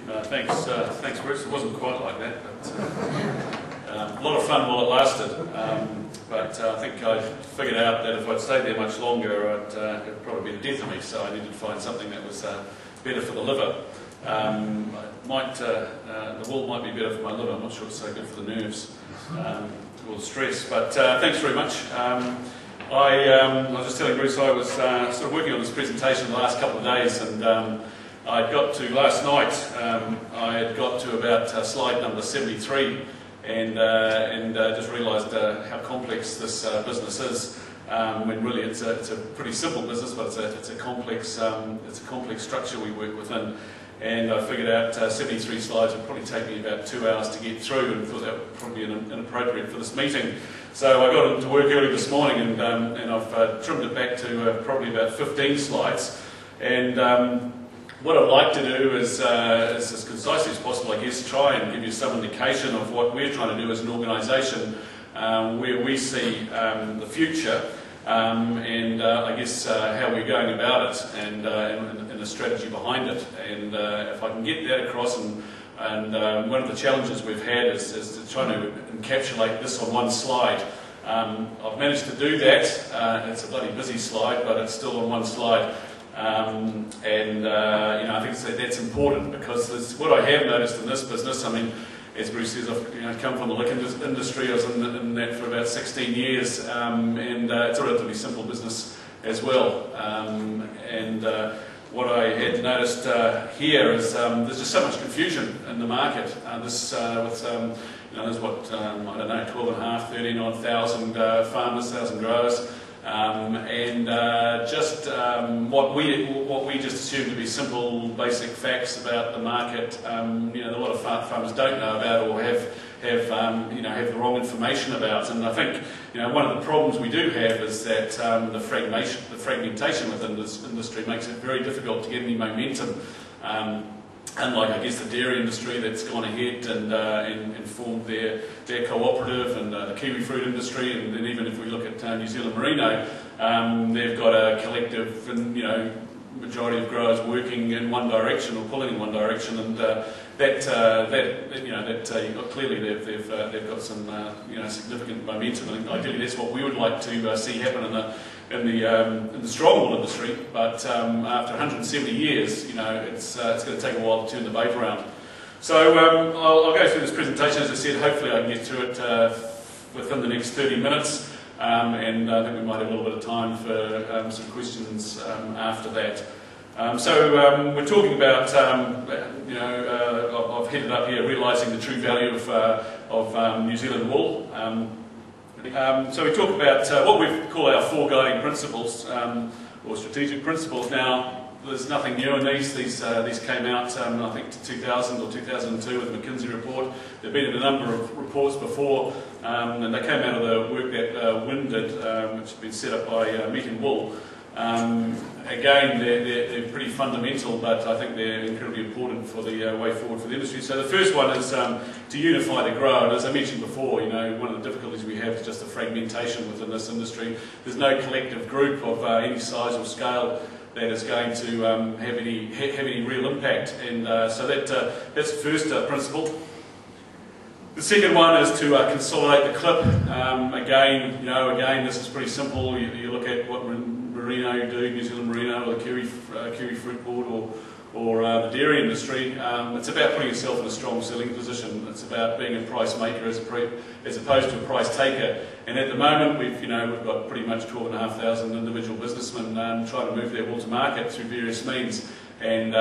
Thanks, Bruce. It wasn't quite like that, but a lot of fun while it lasted. But I think I figured out that if I'd stayed there much longer, it'd probably be the death of me. So I needed to find something that was better for the liver. The wool might be better for my liver. I'm not sure it's so good for the nerves or the stress. But thanks very much. I was just telling Bruce I was sort of working on this presentation the last couple of days, and I got to last night. I had got to about slide number 73, and just realised how complex this business is. When really it's a pretty simple business, but it's a complex structure we work within. And I figured out 73 slides would probably take me about 2 hours to get through, and thought that would probably be inappropriate for this meeting. So I got into work early this morning, and I've trimmed it back to probably about 15 slides. And what I'd like to do is as concisely as possible, I guess, try and give you some indication of what we're trying to do as an organisation, where we see the future, and I guess how we're going about it, and the strategy behind it. And if I can get that across, and one of the challenges we've had is to try to encapsulate this on one slide. I've managed to do that. It's a bloody busy slide, but it's still on one slide. I think that's important, because what I have noticed in this business, I mean, as Bruce says, I've come from the liquor industry. I was in that for about 16 years, and it's a relatively simple business as well. What I had noticed here is there's just so much confusion in the market. There's what, I don't know, 12,500, 13,000 farmers, 1,000 growers. What we just assume to be simple, basic facts about the market, a lot of farmers don't know about, or have the wrong information about. And I think one of the problems we do have is that the fragmentation within this industry makes it very difficult to get any momentum. Unlike, I guess, the dairy industry that's gone ahead and formed their cooperative, and the kiwi fruit industry, and then even if we look at New Zealand Merino, they've got a collective, and majority of growers working in one direction or pulling in one direction, and clearly they've got some significant momentum, and ideally that's what we would like to see happen in the strong wool industry. But after 170 years, it's going to take a while to turn the boat around. So I'll go through this presentation. As I said, hopefully I can get through it within the next 30 minutes, and I think we might have a little bit of time for some questions after that. We're talking about, I've headed up here, realising the true value of New Zealand wool. So we talk about what we call our 4 guiding principles, or strategic principles. Now, there's nothing new in these. These came out, I think, to 2000 or 2002 with the McKinsey report. There've been a number of reports before, and they came out of the work that Wynn did, which had been set up by Meat and Wool. Again, they're pretty fundamental, but I think they're incredibly important for the way forward for the industry. So the first one is to unify the grower. And as I mentioned before, one of the difficulties we have is just the fragmentation within this industry. There's no collective group of any size or scale that is going to have any real impact. And so that's the first principle. The second one is to consolidate the clip. Again, this is pretty simple. You look at what Merino do, New Zealand Merino, or the kiwi fruit board, or the dairy industry. It's about putting yourself in a strong selling position. It's about being a price maker as opposed to a price taker. And at the moment, we've got pretty much 12,500 individual businessmen trying to move their wool to market through various means. And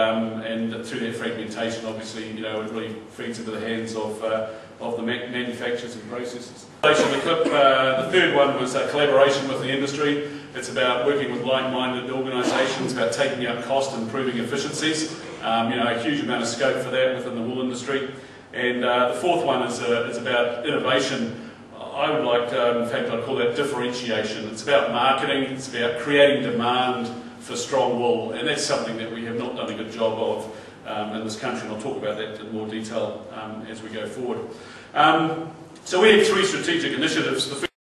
through that fragmentation, obviously, it really feeds into the hands of the manufacturers and processors. The third one was collaboration with the industry. It's about working with like-minded organisations, about taking out cost and improving efficiencies. A huge amount of scope for that within the wool industry. And the fourth one is about innovation. I would like to, in fact, I'd call that differentiation. It's about marketing. It's about creating demand for strong wool, and that's something that we have not done a good job of in this country, and I'll talk about that in more detail as we go forward. So we have 3 strategic initiatives. The